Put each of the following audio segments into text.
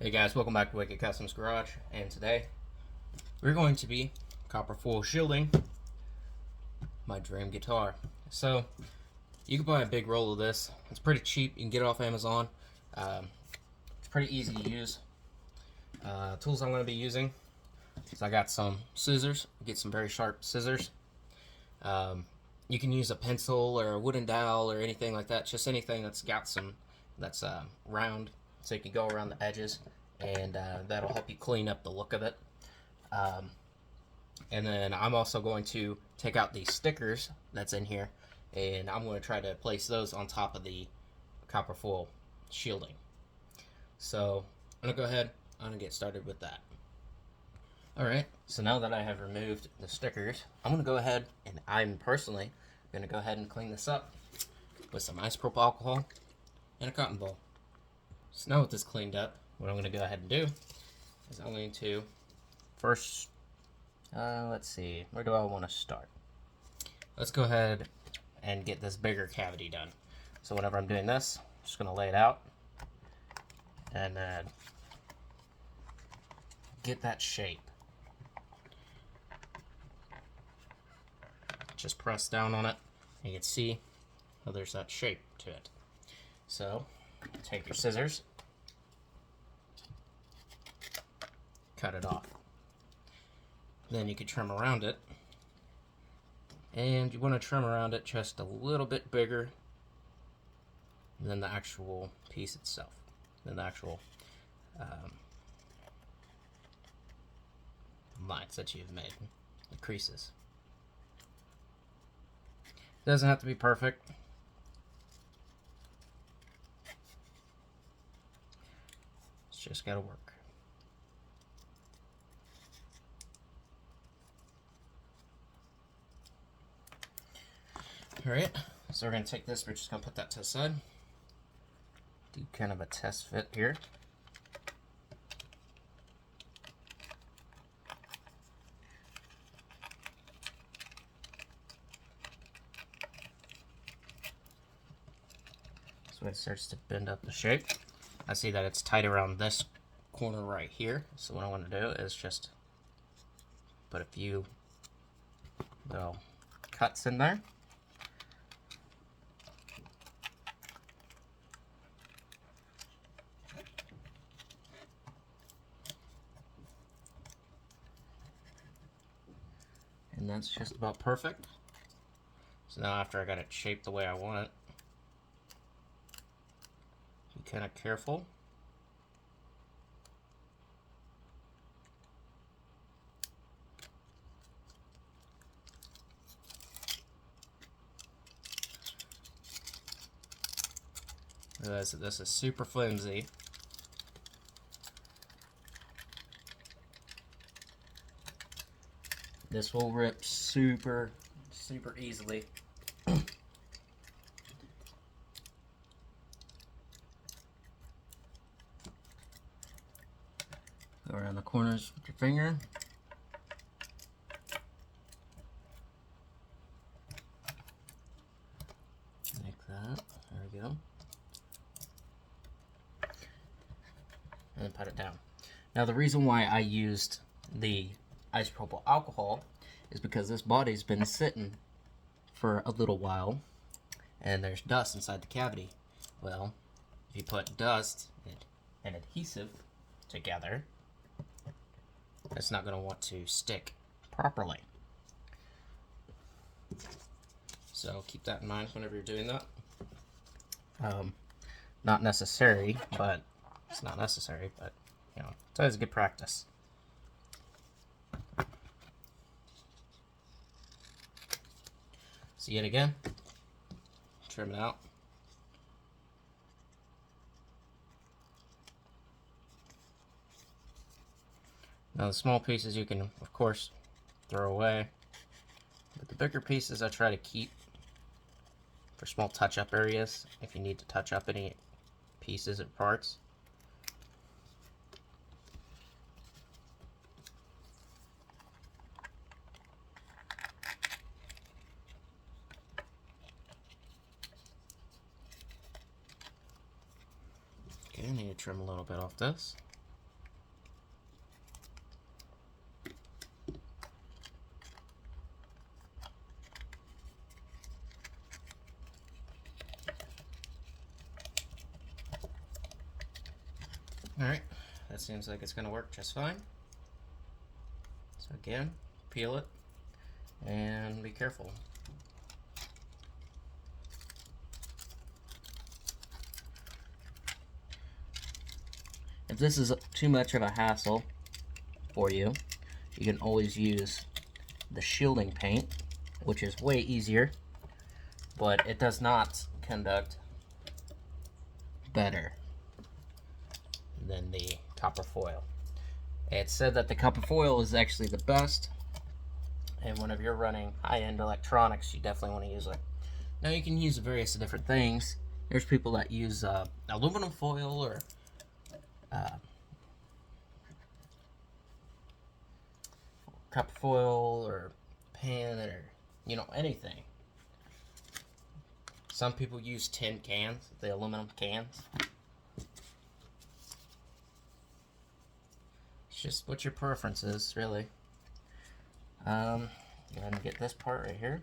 Hey guys, welcome back to Wicked Customs Garage, and today we're going to be copper foil shielding my dream guitar. So you can buy a big roll of this. It's pretty cheap. You can get it off Amazon. It's pretty easy to use. Tools I'm going to be using is I got some scissors. Get some very sharp scissors. You can use a pencil or a wooden dowel or anything like that. Just anything that's got some that's round, so you can go around the edges, and that'll help you clean up the look of it. And then I'm also going to take out these stickers that's in here, and I'm going to try to place those on top of the copper foil shielding. So I'm going to go ahead and get started with that. Alright, so now that I have removed the stickers, I'm going to go ahead and I'm personally going to go ahead and clean this up with some isopropyl alcohol and a cotton ball. So now with this cleaned up, what I'm going to go ahead and do is I'm going to first, let's see, where do I want to start? Let's go ahead and get this bigger cavity done. So whenever I'm doing this, I'm just going to lay it out and then get that shape. Just press down on it, and you can see how there's that shape to it. So take your scissors, cut it off. Then you can trim around it, and you want to trim around it just a little bit bigger than the actual piece itself, than the actual lines that you've made, the creases. Doesn't have to be perfect. It's just gotta work. Alright, so we're gonna take this, we're just gonna put that to the side. Do kind of a test fit here. So it starts to bend up the shape. I see that it's tight around this corner right here. So what I want to do is just put a few little cuts in there. And that's just about perfect. So now after I got it shaped the way I want it, be kind of careful. Realize that this is super flimsy. This will rip super easily. Go around the corners with your finger. Like that. There we go. And then put it down. Now the reason why I used the isopropyl alcohol is because this body's been sitting for a little while and there's dust inside the cavity. Well, if you put dust and adhesive together, it's not going to want to stick properly. So keep that in mind whenever you're doing that. Not necessary, but it's not necessary, but you know, it's always a good practice. So yet again, trim it out. Now the small pieces you can, of course, throw away, but the bigger pieces I try to keep for small touch-up areas if you need to touch up any pieces or parts. Okay, I need to trim a little bit off this. Alright, that seems like it's going to work just fine. So again, peel it and be careful. If this is too much of a hassle for you, you can always use the shielding paint, which is way easier, but it does not conduct better than the copper foil. It's said that the copper foil is actually the best, and whenever you're running high-end electronics, you definitely want to use it. Now you can use various different things. There's people that use aluminum foil or copper foil or pan or, you know, anything. Some people use tin cans, the aluminum cans. It's just what your preference is, really. Go ahead and get this part right here.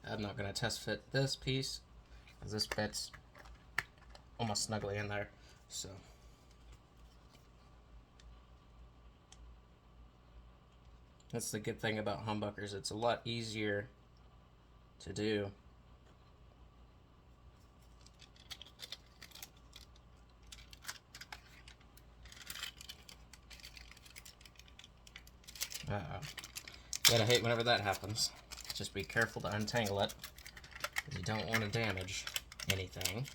I'm not going to test fit this piece, because this fits almost snugly in there. So that's the good thing about humbuckers. It's a lot easier to do. Gotta hate whenever that happens. Just be careful to untangle it, because you don't want to damage anything.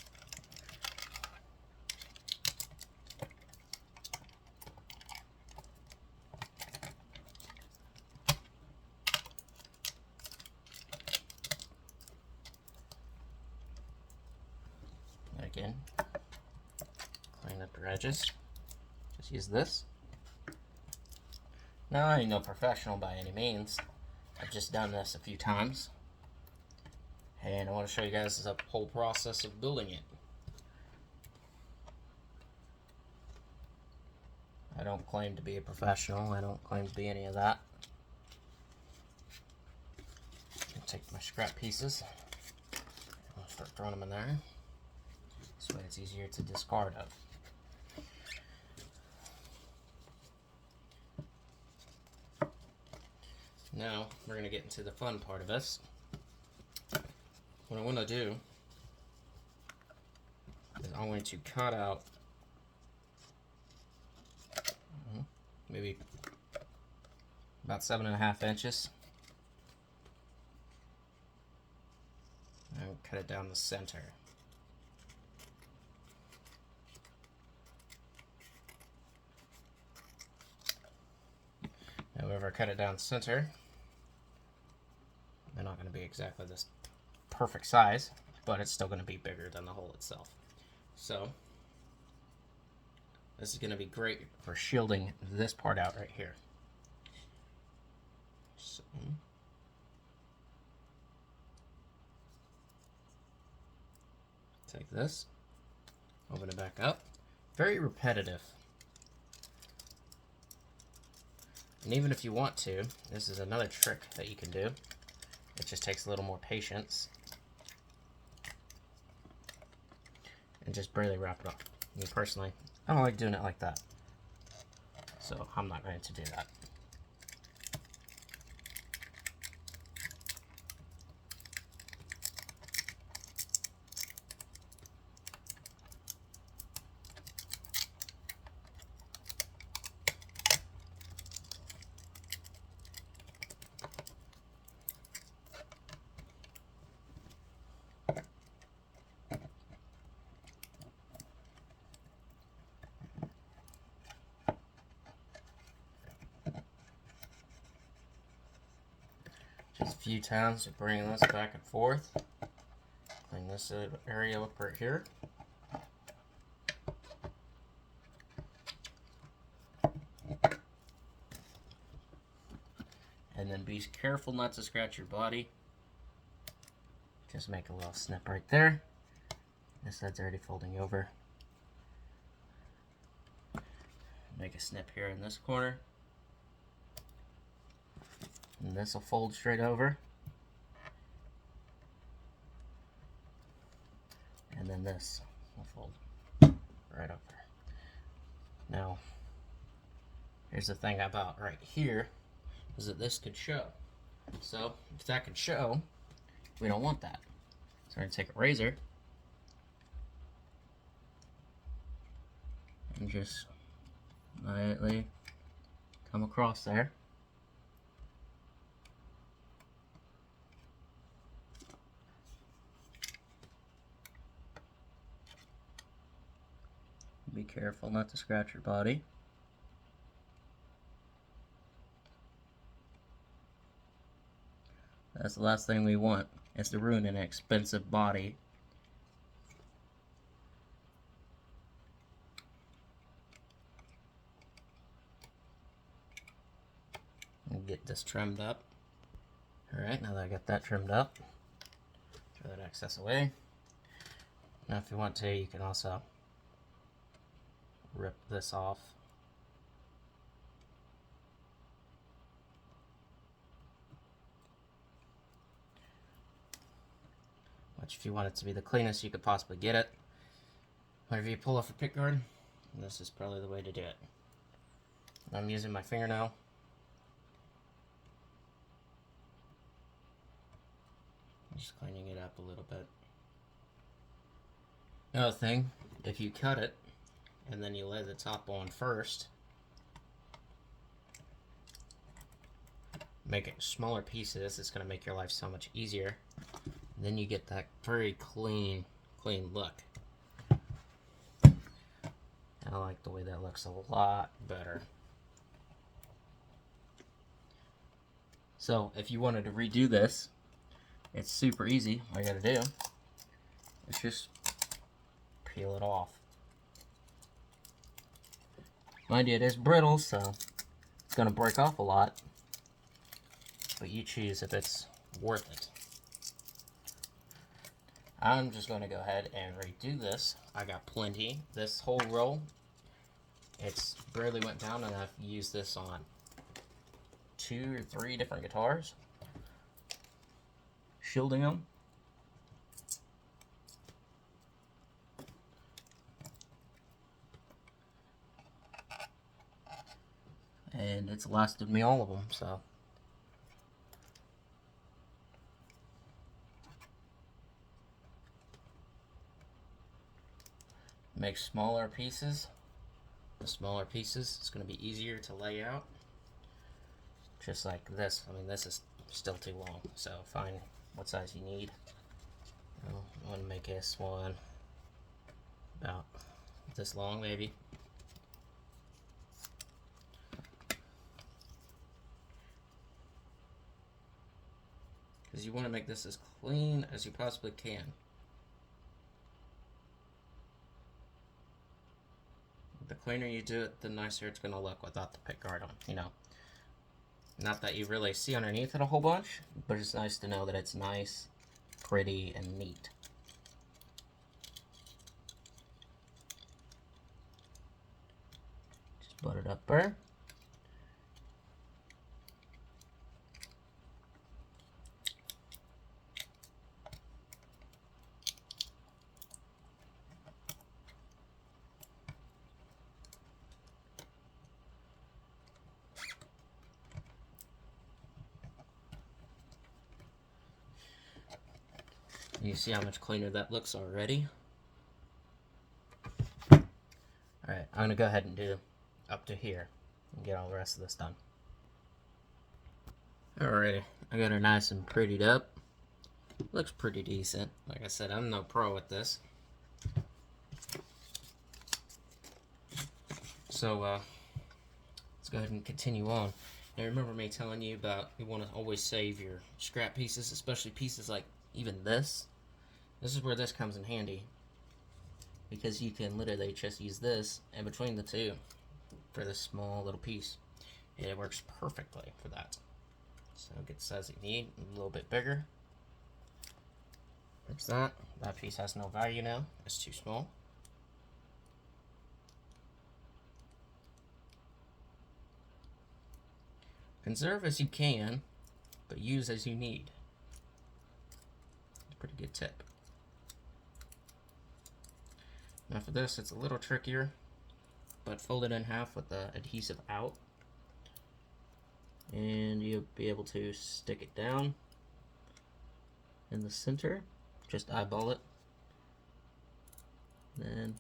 Again, clean up the edges. Just use this. Now, I ain't no professional by any means. I've just done this a few times, and I want to show you guys the whole process of building it. I don't claim to be a professional. I don't claim to be any of that. I'll take my scrap pieces. I'll start throwing them in there. This way it's easier to discard of. Now, we're going to get into the fun part of this. What I want to do is I'm going to cut out maybe about 7.5 inches. And cut it down the center. However, I cut it down the center. They're not going to be exactly this perfect size, but it's still going to be bigger than the hole itself. So, this is going to be great for shielding this part out right here. So, take this, open it back up. Very repetitive. And even if you want to, this is another trick that you can do. It just takes a little more patience. And just barely wrap it up. Me personally, I don't like doing it like that. So I'm not going to do that. Just a few times to bring this back and forth. Clean this area up right here. And then be careful not to scratch your body. Just make a little snip right there. This side's already folding over. Make a snip here in this corner. And this will fold straight over. And then this will fold right over. Now, here's the thing about right here, is that this could show. So, if that could show, we don't want that. So we're going to take a razor and just lightly come across there. Be careful not to scratch your body. That's the last thing we want, is to ruin an expensive body. And get this trimmed up. Alright, now that I got that trimmed up, throw that excess away. Now if you want to, you can also rip this off. Which, if you want it to be the cleanest you could possibly get it, whenever you pull off a pick guard, this is probably the way to do it. I'm using my fingernail. Just cleaning it up a little bit. Another thing, if you cut it and then you lay the top on first, make it smaller pieces, it's going to make your life so much easier. Then you get that very clean look. I like the way that looks a lot better. So if you wanted to redo this, it's super easy. All you gotta do is just peel it off. Mind you, it is brittle, so it's gonna break off a lot, but you choose if it's worth it. I'm just going to go ahead and redo this. I got plenty. This whole roll, it's barely went down, and I've used this on 2 or 3 different guitars. Shielding them. And it's lasted me all of them, so. Make smaller pieces. The smaller pieces, it's going to be easier to lay out. Just like this. I mean, this is still too long, so find what size you need. I want to make this one about this long, maybe. Because you want to make this as clean as you possibly can. The cleaner you do it, the nicer it's going to look without the pick guard on, you know. Not that you really see underneath it a whole bunch, but it's nice to know that it's nice, pretty, and neat. Just butt it up there. You see how much cleaner that looks already? Alright, I'm going to go ahead and do up to here and get all the rest of this done. Alrighty, I got her nice and prettied up. Looks pretty decent. Like I said, I'm no pro at this. So, let's go ahead and continue on. Now remember me telling you about you want to always save your scrap pieces, especially pieces like even this. This is where this comes in handy, because you can literally just use this in between the two for this small little piece. It works perfectly for that. So get the size that you need, a little bit bigger. There's that. That piece has no value now. It's too small. Conserve as you can, but use as you need. It's a pretty good tip. Now for this, it's a little trickier, but fold it in half with the adhesive out, and you'll be able to stick it down in the center. Just eyeball it, then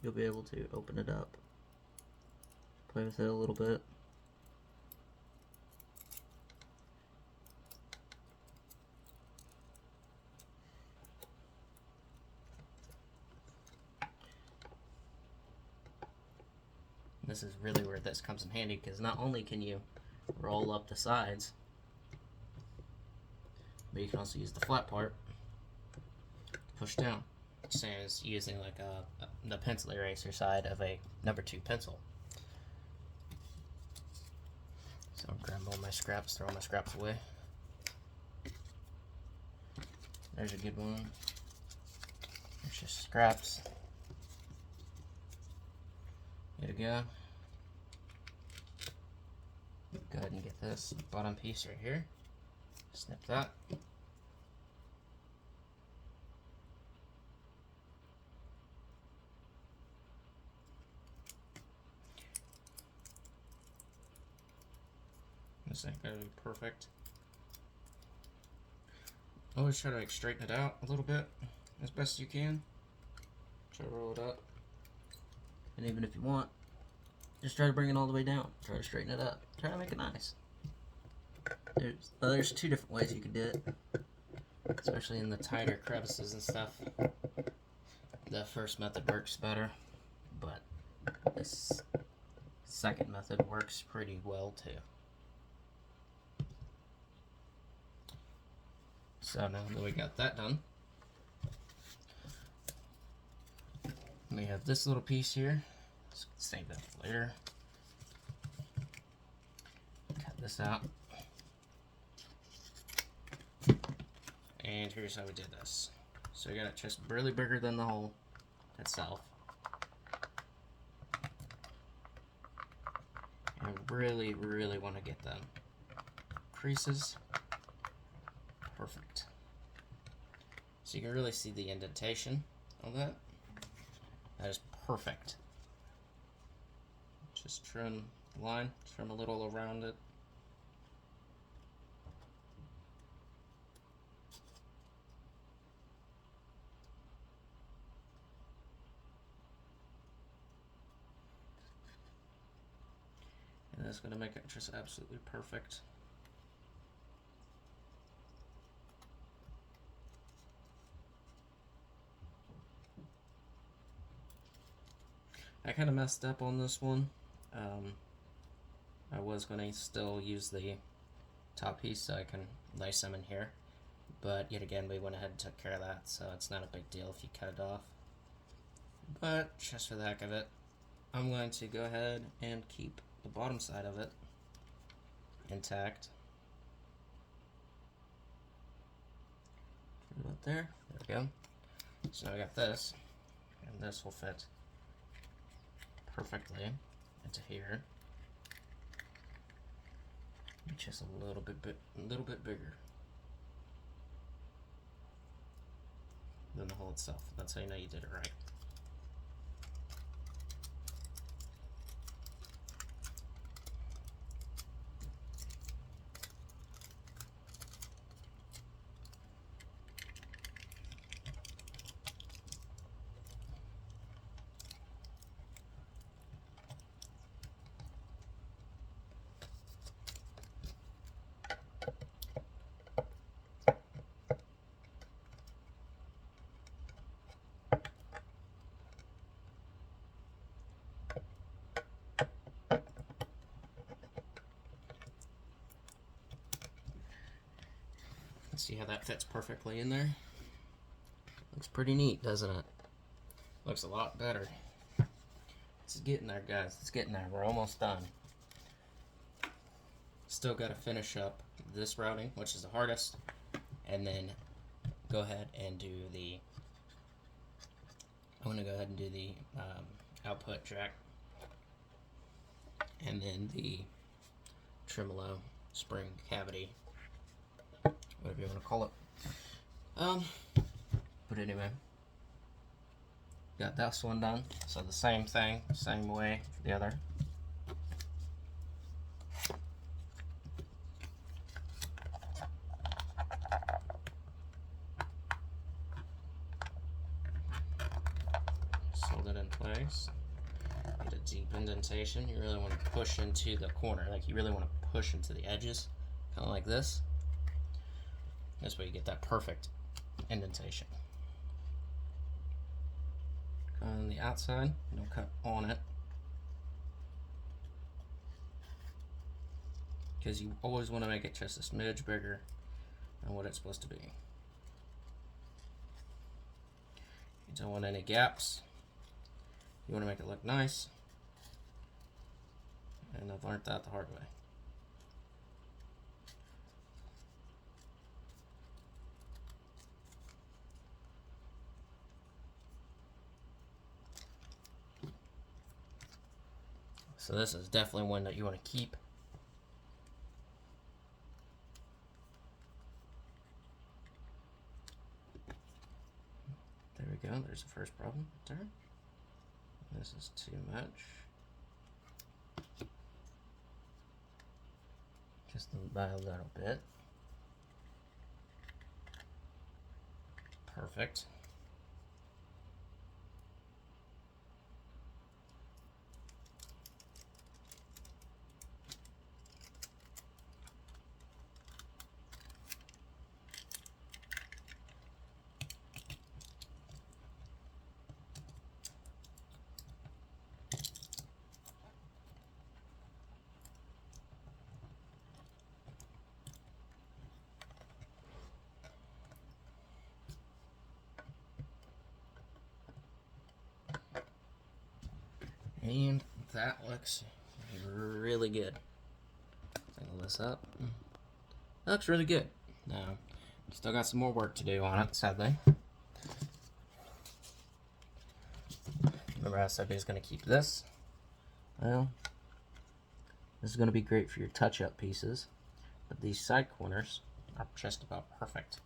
you'll be able to open it up, play with it a little bit. This is really where this comes in handy, because not only can you roll up the sides, but you can also use the flat part to push down. Same as using like the pencil eraser side of a number 2 pencil. So I'll grab all my scraps, throw my scraps away. There's a good one. There's just scraps. There we go. Go ahead and get this bottom piece right here. Snip that. This ain't gonna be perfect. Always try to like straighten it out a little bit as best you can. Try to roll it up. And even if you want, just try to bring it all the way down. Try to straighten it up. Try to make it nice. There's 2 different ways you can do it, especially in the tighter crevices and stuff. The first method works better, but this second method works pretty well too. So now that we got that done, we have this little piece here. Let's save that for later. Cut this out. And here's how we did this. So we got it just barely bigger than the hole itself. And really, really want to get them creases perfect. So you can really see the indentation on that. That is perfect. Just trim the line, trim a little around it. And that's going to make it just absolutely perfect. I kind of messed up on this one. I was going to still use the top piece so I can lace them in here, but yet again we went ahead and took care of that, so it's not a big deal if you cut it off. But just for the heck of it, I'm going to go ahead and keep the bottom side of it intact. About there we go. So now I got this, and this will fit perfectly into here. Just a little bit bigger than the hole itself. That's how you know you did it right. See how that fits perfectly in there? Looks pretty neat, doesn't it? Looks a lot better. It's getting there, guys. It's getting there. We're almost done. Still got to finish up this routing, which is the hardest, and then go ahead and do the output jack, and then the tremolo spring cavity, whatever you want to call it. But anyway, got this one done. So the same thing, same way for the other. Hold it in place. Get a deep indentation. You really want to push into the corner, like you really want to push into the edges, kind of like this. This way you get that perfect indentation. On the outside, don't cut on it, because you always want to make it just a smidge bigger than what it's supposed to be. You don't want any gaps. You want to make it look nice, and I've learned that the hard way. So this is definitely one that you want to keep. There we go, there's the first problem there. This is too much. Just by a little bit. Perfect. And that looks really good. Clean this up. That looks really good. Now, still got some more work to do on it, sadly. Remember I said I was going to keep this? Well, this is going to be great for your touch-up pieces, but these side corners are just about perfect.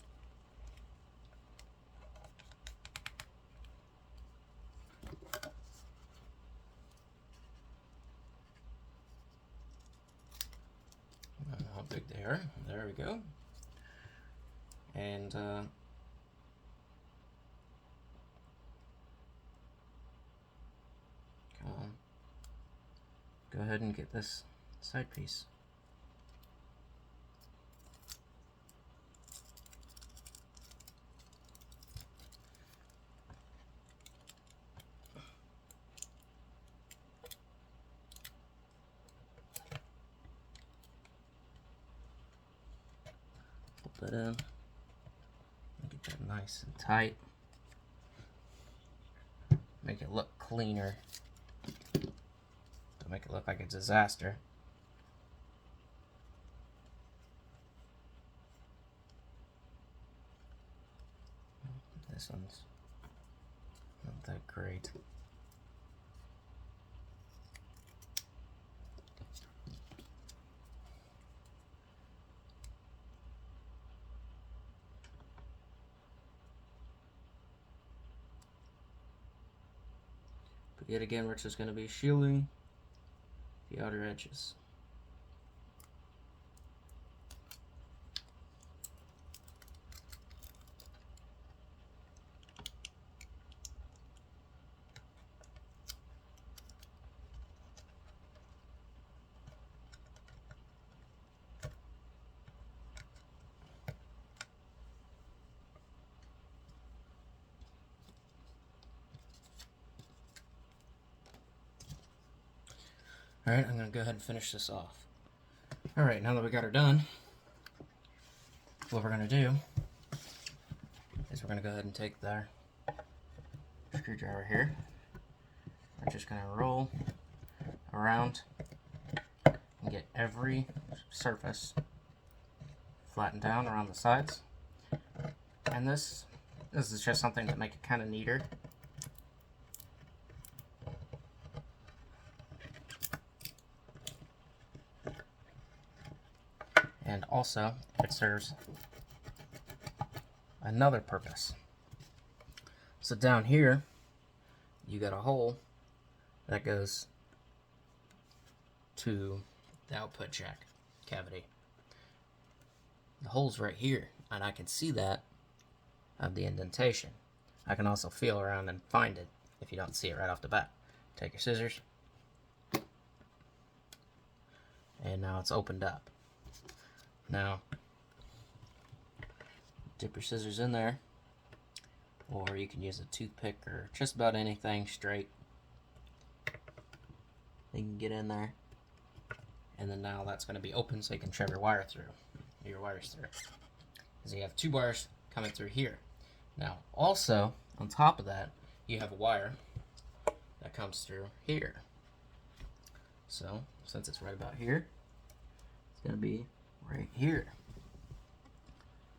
How big they are. There we go. And go ahead and get this side piece. Put that in. Get that nice and tight. Make it look cleaner. Don't make it look like a disaster. This one's not that great. But yet again, we're just going to be shielding the outer edges. Alright, I'm going to go ahead and finish this off. Alright, now that we got her done, what we're going to do is we're going to go ahead and take the screwdriver here. We're just going to roll around and get every surface flattened down around the sides. And this is just something to make it kind of neater. And also, it serves another purpose. So down here, you got a hole that goes to the output jack cavity. The hole's right here, and I can see that of the indentation. I can also feel around and find it if you don't see it right off the bat. Take your scissors, and now it's opened up. Now, dip your scissors in there, or you can use a toothpick or just about anything straight. You can get in there, and then now that's going to be open so you can shove your wires through. Because you have 2 wires coming through here. Now, also, on top of that, you have a wire that comes through here. So, since it's right about here, it's going to be right here.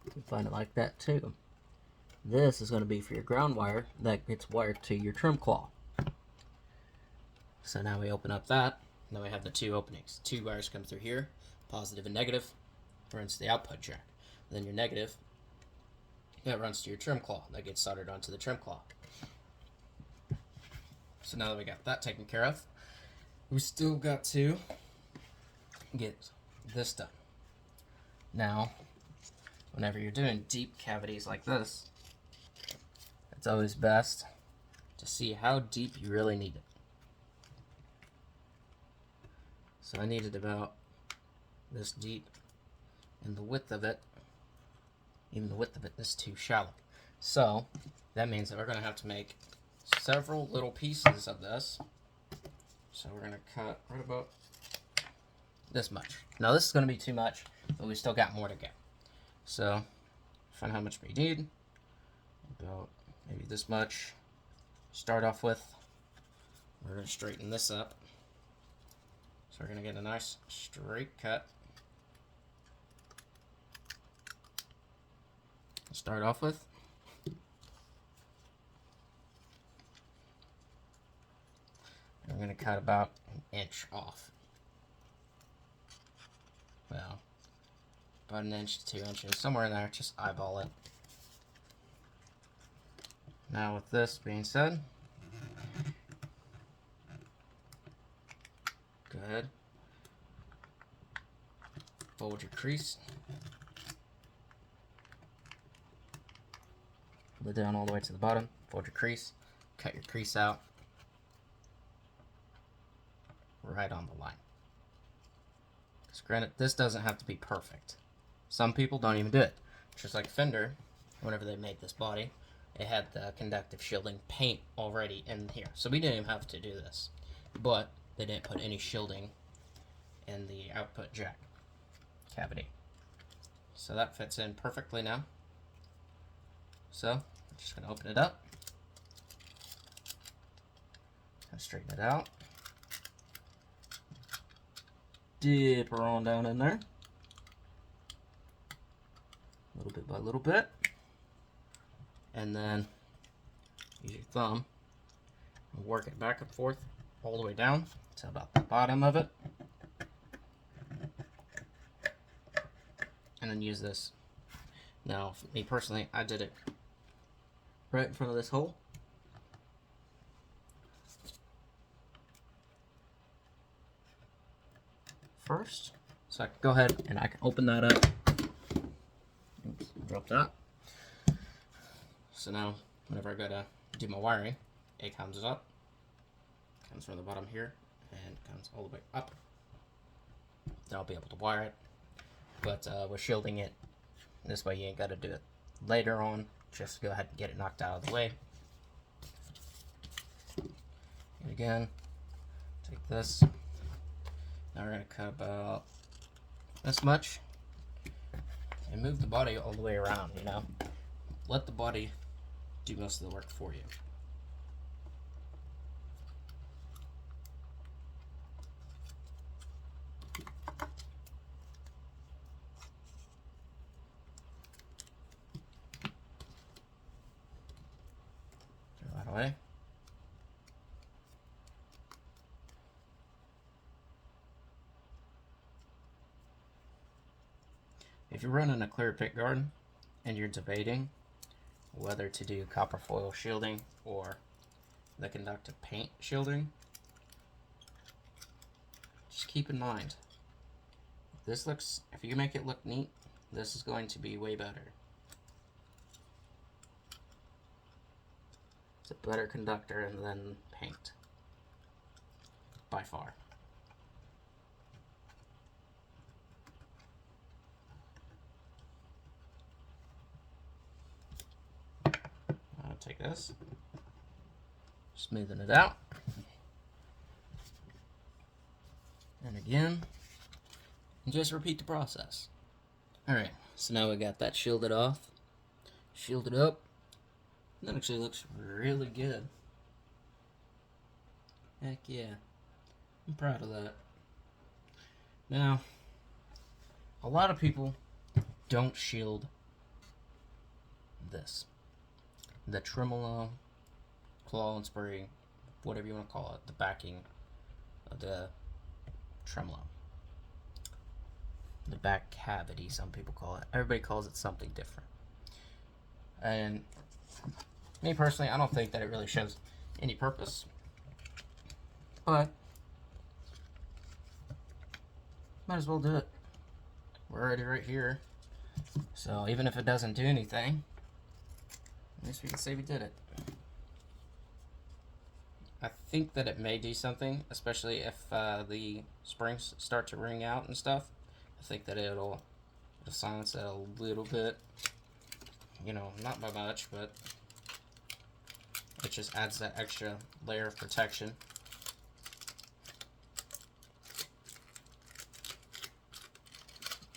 You can find it like that too. This is going to be for your ground wire that gets wired to your trim claw. So now we open up that. Now we have the 2 openings. 2 wires come through here, positive and negative, runs to the output jack. Then your negative, that runs to your trim claw. That gets soldered onto the trim claw. So now that we got that taken care of, we still got to get this done. Now, whenever you're doing deep cavities like this, it's always best to see how deep you really need it. So I needed about this deep, and the width of it, even the width of it, is too shallow. So that means that we're going to have to make several little pieces of this. So we're going to cut right about this much. Now this is going to be too much, but we still got more to go. So find how much we need. About maybe this much. Start off with. We're going to straighten this up. So we're going to get a nice straight cut. Start off with. And we're going to cut about an inch off. Well, about an inch to 2 inches, somewhere in there, just eyeball it. Now with this being said, go ahead, fold your crease, pull it down all the way to the bottom, fold your crease, cut your crease out, right on the line. Because granted, this doesn't have to be perfect. Some people don't even do it. Just like Fender, whenever they made this body, it had the conductive shielding paint already in here. So we didn't even have to do this. But they didn't put any shielding in the output jack cavity. So that fits in perfectly now. So I'm just going to open it up. And straighten it out. Dip her on down in there. Little bit by little bit. And then use your thumb and work it back and forth all the way down to about the bottom of it. And then use this. Now, for me personally, I did it right in front of this hole. First, so I can go ahead and I can open that up. Oops, drop that. So now, whenever I go to do my wiring, it comes up, comes from the bottom here, and comes all the way up. Then I'll be able to wire it. But we're shielding it this way. You ain't got to do it later on. Just go ahead and get it knocked out of the way. And again, take this. Now we're going to cut about this much and move the body all the way around, you know. Let the body do most of the work for you. if you're running a clear pick guard and you're debating whether to do copper foil shielding or the conductive paint shielding, just keep in mind, if you make it look neat, this is going to be way better. It's a better conductor than paint, by far. I'll take this, smoothing it out, and again, and just repeat the process. Alright, so now we got that shielded off, shielded up. That actually looks really good. Heck yeah. I'm proud of that. Now, a lot of people don't shield this. The tremolo, claw and spring, whatever you want to call it, the backing of the tremolo. The back cavity, some people call it. Everybody calls it something different. And me personally, I don't think that it really shows any purpose. But might as well do it. We're already right here. So even if it doesn't do anything, at least we can say we did it. I think that it may do something, especially if the springs start to ring out and stuff. I think that it'll silence it a little bit. You know, not by much, but it just adds that extra layer of protection.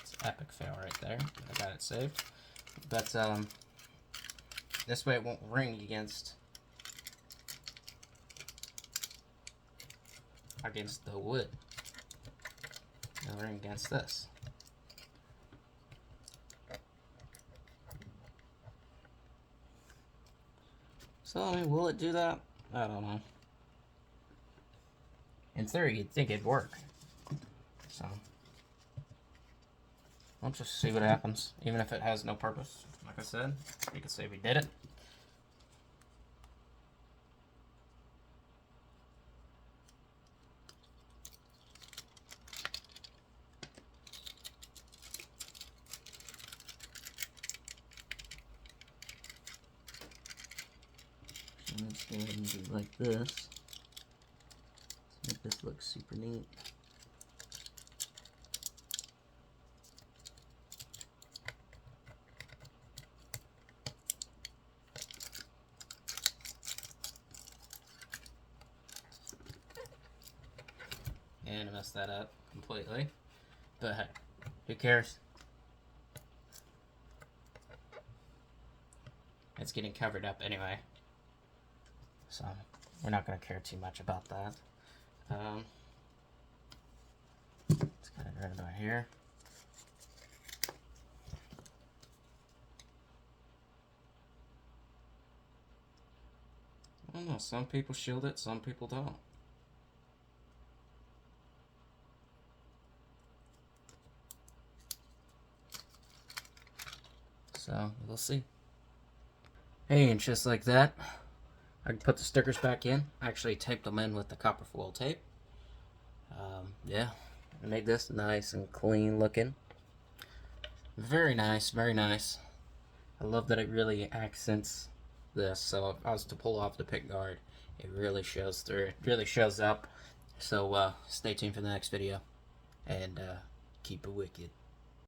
It's an epic fail right there. I got it saved. But this way it won't ring against the wood. It'll ring against this. So, I mean, will it do that? I don't know. In theory, you'd think it'd work. So, let's just see what happens. Even if it has no purpose. Like I said, we could say we did it. Let's go ahead and do like this. Let's make this look super neat. And I messed that up completely. But hey, who cares? It's getting covered up anyway. So, we're not going to care too much about that. Let's get it right about here. I don't know, some people shield it, some people don't. So, we'll see. Hey, and just like that, I can put the stickers back in. I actually taped them in with the copper foil tape. Yeah, I made this nice and clean looking. Very nice, very nice. I love that it really accents this. So if I was to pull off the pick guard, it really shows through. It really shows up. So stay tuned for the next video. And keep it wicked.